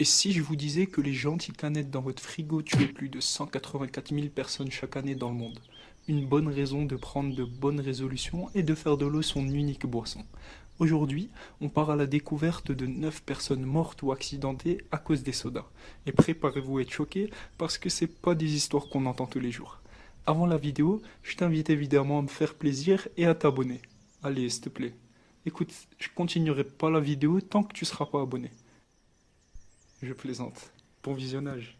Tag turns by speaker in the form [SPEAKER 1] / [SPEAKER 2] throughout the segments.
[SPEAKER 1] Et si je vous disais que les gentilles canettes dans votre frigo tuaient plus de 184 000 personnes chaque année dans le monde? Une bonne raison de prendre de bonnes résolutions et de faire de l'eau son unique boisson. Aujourd'hui, on part à la découverte de 9 personnes mortes ou accidentées à cause des sodas. Et préparez-vous à être choqués parce que c'est pas des histoires qu'on entend tous les jours. Avant la vidéo, je t'invite évidemment à me faire plaisir et à t'abonner. Allez, s'il te plaît. Écoute, je continuerai pas la vidéo tant que tu seras pas abonné. Je plaisante. Bon visionnage.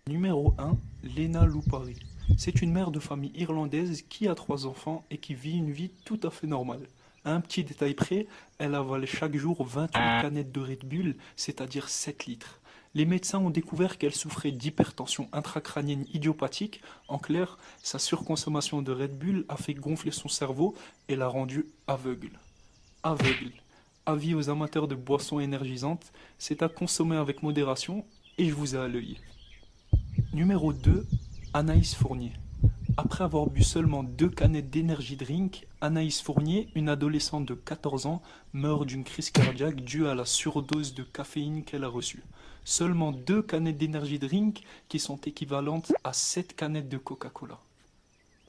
[SPEAKER 1] Numéro 1, Lena Loupari. C'est une mère de famille irlandaise qui a 3 enfants et qui vit une vie tout à fait normale. À un petit détail près, elle avale chaque jour 28 canettes de Red Bull, c'est-à-dire 7 litres. Les médecins ont découvert qu'elle souffrait d'hypertension intracrânienne idiopathique. En clair, sa surconsommation de Red Bull a fait gonfler son cerveau et l'a rendue aveugle. Aveugle. Avis aux amateurs de boissons énergisantes, c'est à consommer avec modération et je vous ai à l'œil. Numéro 2, Anaïs Fournier. Après avoir bu seulement 2 canettes d'énergie drink, Anaïs Fournier, une adolescente de 14 ans, meurt d'une crise cardiaque due à la surdose de caféine qu'elle a reçue. Seulement 2 canettes d'énergie drink qui sont équivalentes à 7 canettes de Coca-Cola.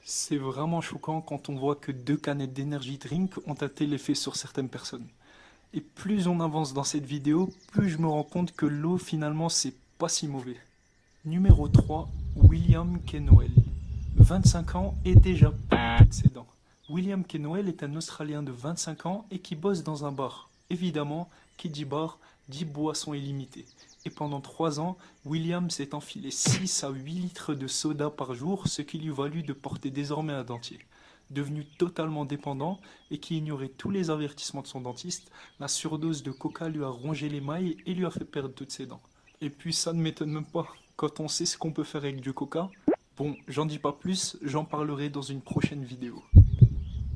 [SPEAKER 1] C'est vraiment choquant quand on voit que 2 canettes d'énergie drink ont un tel effet sur certaines personnes. Et plus on avance dans cette vidéo, plus je me rends compte que l'eau finalement c'est pas si mauvais. Numéro 3, William Kenwell. 25 ans et déjà pété de ses dents. William Kenwell est un Australien de 25 ans et qui bosse dans un bar. Évidemment, qui dit bar, dit boisson illimitée. Et pendant 3 ans, William s'est enfilé 6 à 8 litres de soda par jour, ce qui lui valut de porter désormais un dentier. Devenu totalement dépendant et qui ignorait tous les avertissements de son dentiste, la surdose de coca lui a rongé les mailles et lui a fait perdre toutes ses dents. Et puis ça ne m'étonne même pas, quand on sait ce qu'on peut faire avec du coca. Bon, j'en dis pas plus, j'en parlerai dans une prochaine vidéo.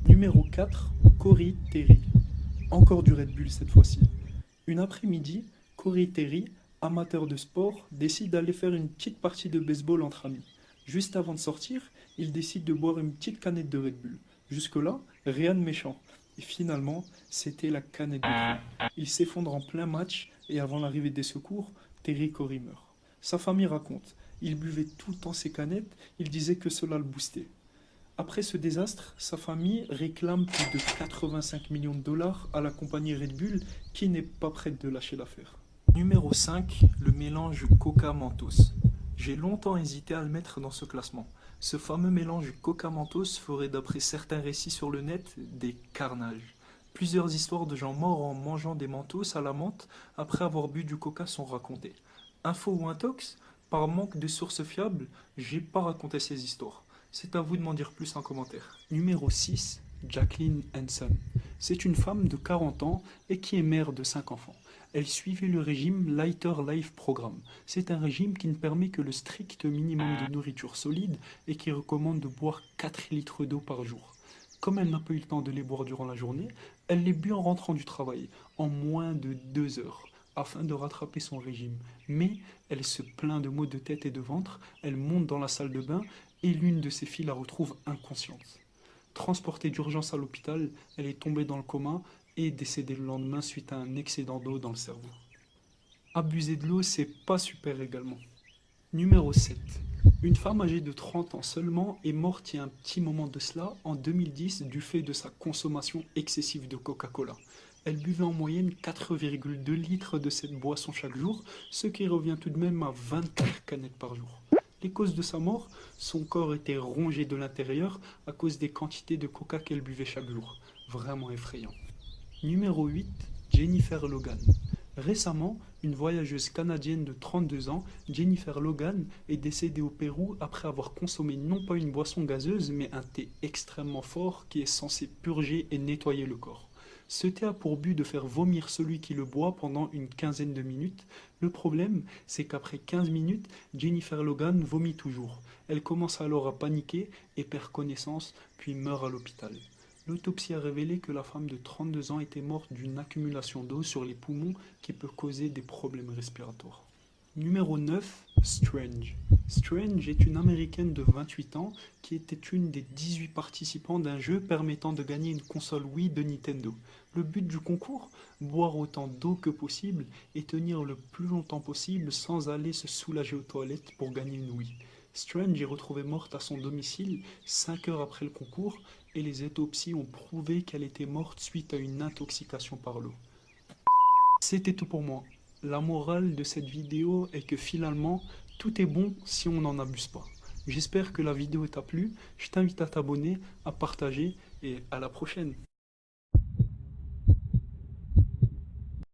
[SPEAKER 1] Numéro 4, Corey Terry. Encore du Red Bull cette fois-ci. Une après-midi, Corey Terry, amateur de sport, décide d'aller faire une petite partie de baseball entre amis. Juste avant de sortir, il décide de boire une petite canette de Red Bull. Jusque-là, rien de méchant. Et finalement, c'était la canette de trop. Il s'effondre en plein match et avant l'arrivée des secours, Terry Corey meurt. Sa famille raconte, il buvait tout le temps ses canettes, il disait que cela le boostait. Après ce désastre, sa famille réclame plus de 85 millions de dollars à la compagnie Red Bull qui n'est pas prête de lâcher l'affaire. Numéro 5, le mélange Coca-Mentos. J'ai longtemps hésité à le mettre dans ce classement. Ce fameux mélange Coca-Mentos ferait d'après certains récits sur le net des carnages. Plusieurs histoires de gens morts en mangeant des mentos à la menthe après avoir bu du coca sont racontées. Info ou intox? Par manque de sources fiables, j'ai pas raconté ces histoires. C'est à vous de m'en dire plus en commentaire. Numéro 6, Jacqueline Hanson. C'est une femme de 40 ans et qui est mère de 5 enfants. Elle suivait le régime Lighter Life Programme. C'est un régime qui ne permet que le strict minimum de nourriture solide et qui recommande de boire 4 litres d'eau par jour. Comme elle n'a pas eu le temps de les boire durant la journée, elle les but en rentrant du travail, en moins de 2 heures, afin de rattraper son régime. Mais elle se plaint de maux de tête et de ventre, elle monte dans la salle de bain et l'une de ses filles la retrouve inconsciente. Transportée d'urgence à l'hôpital, elle est tombée dans le coma et décédée le lendemain suite à un excédent d'eau dans le cerveau. Abuser de l'eau, c'est pas super également. Numéro 7. Une femme âgée de 30 ans seulement est morte il y a un petit moment de cela, en 2010, du fait de sa consommation excessive de Coca-Cola. Elle buvait en moyenne 4,2 litres de cette boisson chaque jour, ce qui revient tout de même à 24 canettes par jour. Les causes de sa mort, son corps était rongé de l'intérieur à cause des quantités de coca qu'elle buvait chaque jour. Vraiment effrayant. Numéro 8, Jennifer Logan. Récemment, une voyageuse canadienne de 32 ans, Jennifer Logan, est décédée au Pérou après avoir consommé non pas une boisson gazeuse, mais un thé extrêmement fort qui est censé purger et nettoyer le corps. Ce thé a pour but de faire vomir celui qui le boit pendant une quinzaine de minutes. Le problème, c'est qu'après 15 minutes, Jennifer Logan vomit toujours. Elle commence alors à paniquer et perd connaissance, puis meurt à l'hôpital. L'autopsie a révélé que la femme de 32 ans était morte d'une accumulation d'eau sur les poumons qui peut causer des problèmes respiratoires. Numéro 9, Strange. Strange est une américaine de 28 ans qui était une des 18 participants d'un jeu permettant de gagner une console Wii de Nintendo. Le but du concours, boire autant d'eau que possible et tenir le plus longtemps possible sans aller se soulager aux toilettes pour gagner une Wii. Strange est retrouvée morte à son domicile 5 heures après le concours et les autopsies ont prouvé qu'elle était morte suite à une intoxication par l'eau. C'était tout pour moi. La morale de cette vidéo est que finalement, tout est bon si on n'en abuse pas. J'espère que la vidéo t'a plu, je t'invite à t'abonner, à partager et à la prochaine.